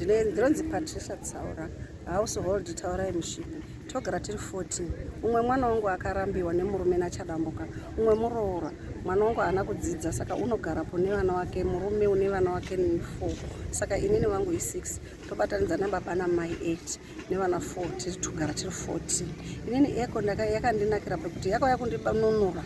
Mrs Patricia Tsaura, household Tsaura-Mushipe. Togara tiri 14. Umwe mwana wangu akarambiwa nemurume nachadambuka. Umwe muroora. Mwana wangu haana kudzidza saka unogarapo nevana vake, murume une vana vake 4. Saka inini vangu 6. Tobatanidza nababa namai 8 nevana 4. Tiri togara tiri 14. Inini eko yakandinakira pekuti yakauya kundipanunura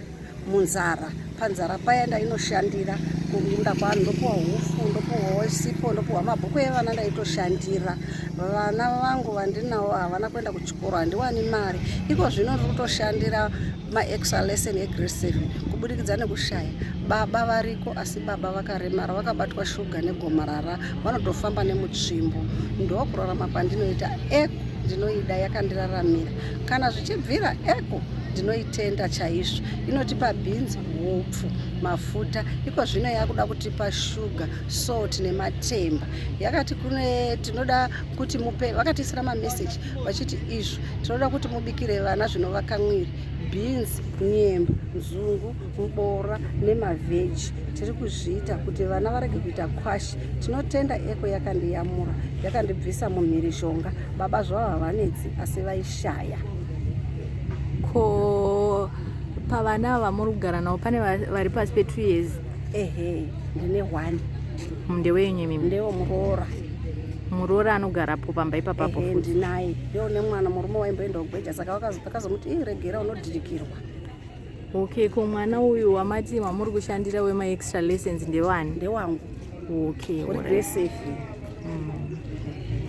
munzara. Panzara paya ndainoshandira kunda kwangu, ndopuwa hufu, ndopuwa sipo, ndopuwa mabhuku evana ndaitoshandira. Vana vangu vandinawo havana kuenda kuchikoro, handiwani mari. Iko zvino ndiri kutoshandira maextra lesson egrade 7 kubudikidza nekushaya. Baba variko asi baba vakaremara, vakabatwa shuga negomarara, vanotofamba nemutsvimbo. Ndokurarama kwandinoita eko ndinoida, yakandiraramira. Kana zvichibvira eko ndinoitenda chaizvo. Inotipa bhinzi, hupfu, mafuta. Iko zvino yakuda kutipa shuga, salt nematemba. Yakati kune tinoda kuti mupe, vakatisira mameseji vachiti izvo tinoda kuti mubikire vana zvinovaka mwiri, beans, nyemba, nzungu, mubora nemaveji. Tiri kuzviita kuti vana varege kuita kwashi. Tinotenda eko yakandiyamura, yakandibvisa mumhirizhonga. Baba zvavo havanetsi asi vaishaya. Ko pavana vamuri kugara navo pane vari pasi pe2 years? Ehe, ndine 1. Ndewenyu mimi? Ndewo muroora. Muroora anogarapo pamba ipapapo? Ehe, ndinaye. Ndiwo nemwana murume waimboenda kugweja saka vakazomuti iregera unodirikirwa. Okay, ko mwana uyu wamati mamuri kushandira wema extra lessons ndewani? Ndewangu. Okay, uri grade 7.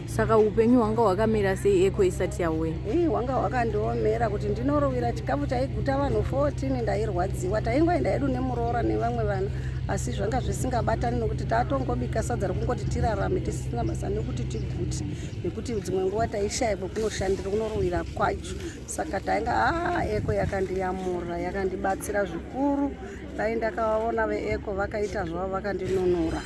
Saka upenyu hwanga hwakamira sei eko isati yauya? Hwanga hwakandiomera kuti ndinorovira chikafu chaiguta vanhu 14 ndairwadziwa. Taingoenda hedu nemuroora nevamwe vana asi zvanga zvisingabatani nokuti tatongobika sadza rekungoti tirarame tisina basa nekuti tiguti, nekuti dzimwe nguva taishaya kwekunoshandira kunorovira kwacho. Saka tainga eko yakandiyamura, yakandibatsira zvikuru. Dai ndakavaona veeko vakaita zvavo vakandinunura.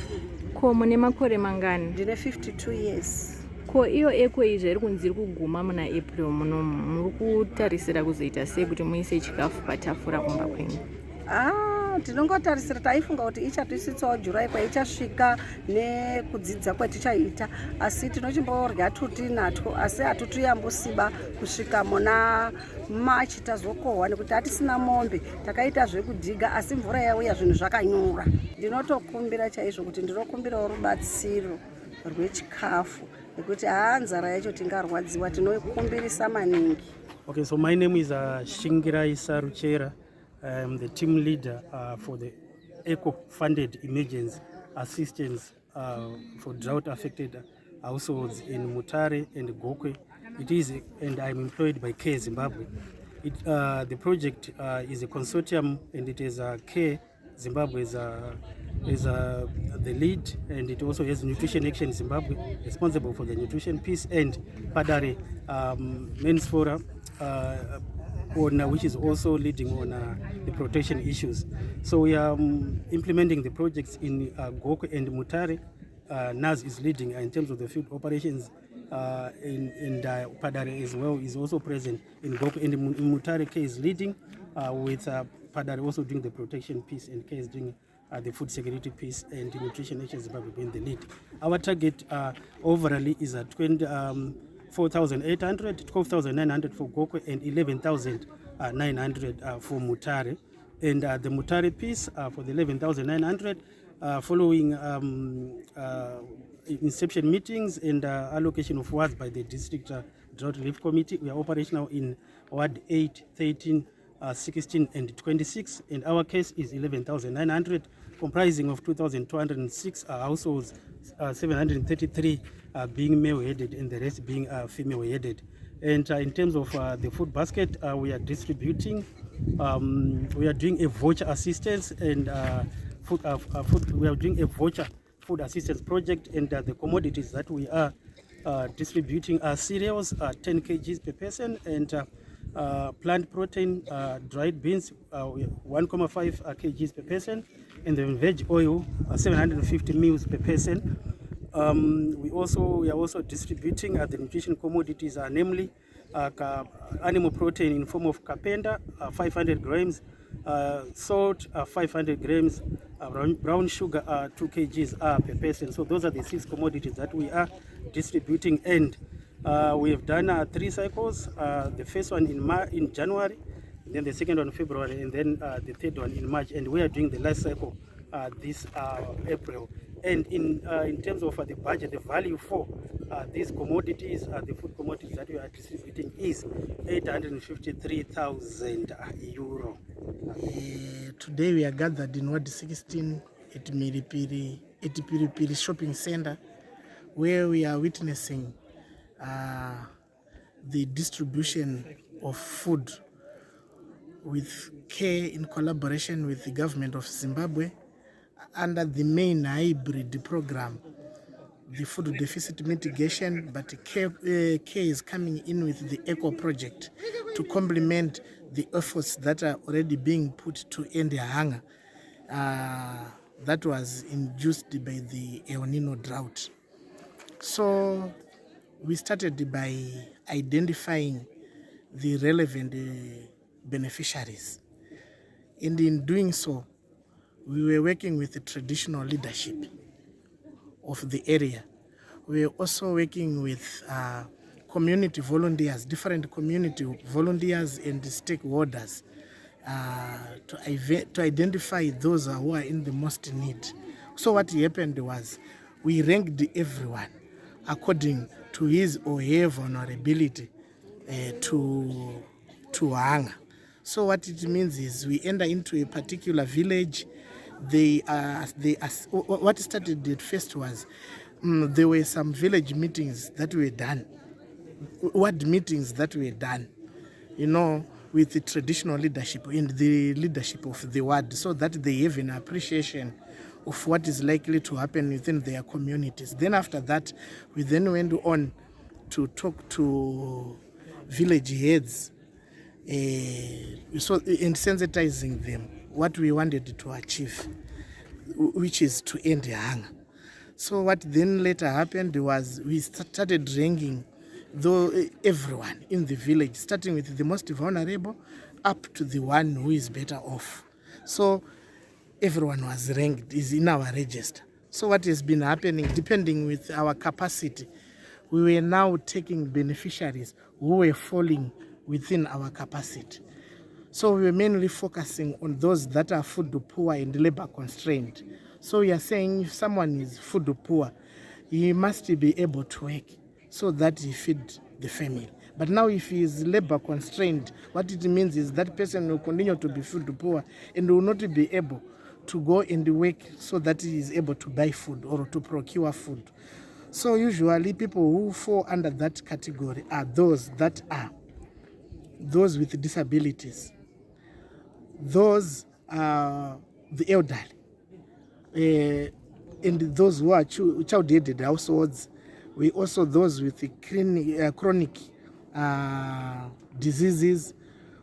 Ko mune makore mangani? Ndine 52 years. Ko iyo eko iyi zvairi kunzi kuguma muna April munomu, muri kutarisira kuzoita sei kuti muise chikafu patafura kumba kwenyu? Tinongotarisira, taifunga kuti ichatisitsawo July kwaichasvika nekudzidza kwetichaita, asi tinochimborya tutinatwo asi hatutuyambusiba kusvika muna March tazokohwa nekuti hatisina mombe. Takaita zvekudhiga asi mvura yauya zvinhu zvakanyura. Ndinotokumbira chaizvo kuti ndinokumbirawo rubatsiro rwechikafu nekuti nzara yacho tingarwadziwa, tinokumbirisa maningi. Okay, so my name is Shingirai Saruchera. I am the team leader for the eco-funded emergency assistance for drought-affected households in Mutare and Gokwe. It is, and I'm employed by CARE Zimbabwe. The project is a consortium, and it is CARE Zimbabwe is the lead, and it also has Nutrition Action Zimbabwe responsible for the nutrition piece, and Padare Men's Forum, which is also leading on the protection issues. So we are implementing the projects in Gokwe and Mutare. NAS is leading in terms of the field operations, and Padare as well is also present in Gokwe, and in Mutare K is leading with Padare also doing the protection piece, and K is doing the food security piece, and the Nutrition Action Zimbabwe being the lead. Our target overall is at 4,800, 12,900 for Gokwe, and 11,900 for Mutare. And the Mutare piece for the 11,900, following inception meetings and allocation of wards by the District Drought Relief Committee, we are operational in Ward 8, 13, 16 and 26, and our case is 11,900, comprising of 2,206 households, 733 being male-headed and the rest being female-headed. And in terms of the food basket, we are distributing, we are doing a voucher assistance and we are doing a voucher food assistance project, and the commodities that we are distributing are cereals, 10 kgs per person, and plant protein, dried beans, 1.5 kgs per person, and then veg oil, 750 mils per person. We are also distributing the nutrition commodities, namely animal protein in form of kapenda, 500 grams, salt, 500 grams, brown sugar, 2 kgs per person. So those are the 6 commodities that we are distributing end. We have done 3 cycles, the first one in January, then the second one in February, and then the third one in March, and we are doing the last cycle this April. And in terms of the budget, the value for these commodities, the food commodities that we are distributing is 853,000 euro. Today we are gathered in Ward 16 at Piripiri Shopping Center, where we are witnessing the distribution of food with CARE in collaboration with the government of Zimbabwe under the main hybrid program, the food deficit mitigation, but CARE is coming in with the ECO project to complement the efforts that are already being put to end hunger that was induced by the El Nino drought. So we started by identifying the relevant beneficiaries, and in doing so we were working with the traditional leadership of the area. We were also working with community volunteers, different community volunteers and stakeholders to identify those who are in the most need. So what happened was we ranked everyone according to his or her vulnerability to hunger. So what it means is we enter into a particular village. What started at first was there were some village meetings that were done, ward meetings that were done, with the traditional leadership and the leadership of the ward, so that they have an appreciation of what is likely to happen within their communities. Then after that, we then went on to talk to village heads and sensitizing them what we wanted to achieve, which is to end hunger. So what then later happened was we started ranking everyone in the village, starting with the most vulnerable up to the one who is better off. So everyone was ranked, is in our register. So what has been happening, depending with our capacity, we were now taking beneficiaries who were falling within our capacity. So we were mainly focusing on those that are food poor and labor constrained. So we are saying if someone is food poor, he must be able to work so that he feed the family. But now if he is labor constrained, what it means is that person will continue to be food poor and will not be able to go and work so that he is able to buy food or to procure food. So usually people who fall under that category are those with disabilities, those the elderly, and those who are child-headed households. We also those with the chronic diseases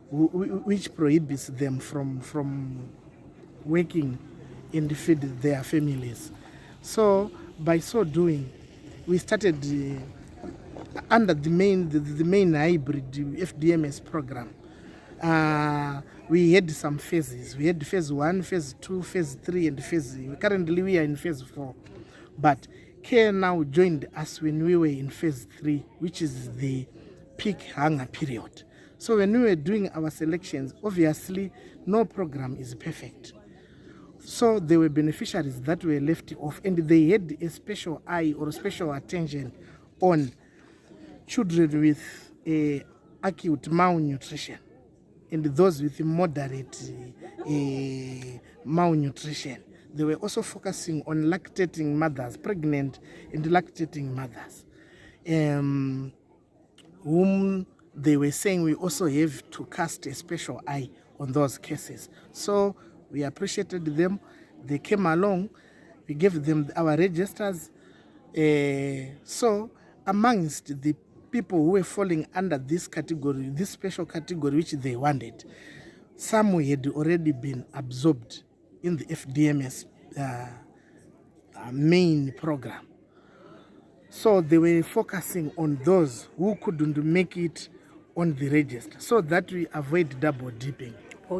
which prohibits them from working and feed their families. So by so doing, we started under the main hybrid FDMS program. We had some phases. We had phase 1, phase 2, phase 3, and currently we are in phase 4. But CARE now joined us when we were in phase 3, which is the peak hunger period. So when we were doing our selections, obviously no program is perfect. So there were beneficiaries that were left off, and they had a special eye or special attention on children with acute malnutrition and those with moderate malnutrition. They were also focusing on lactating mothers, pregnant and lactating mothers, whom they were saying we also have to cast a special eye on those cases. So we appreciated them. They came along. We gave them our registers. So amongst the people who were falling under this category, this special category which they wanted, some had already been absorbed in the FDMS main program. So they were focusing on those who couldn't make it on the register so that we avoid double dipping.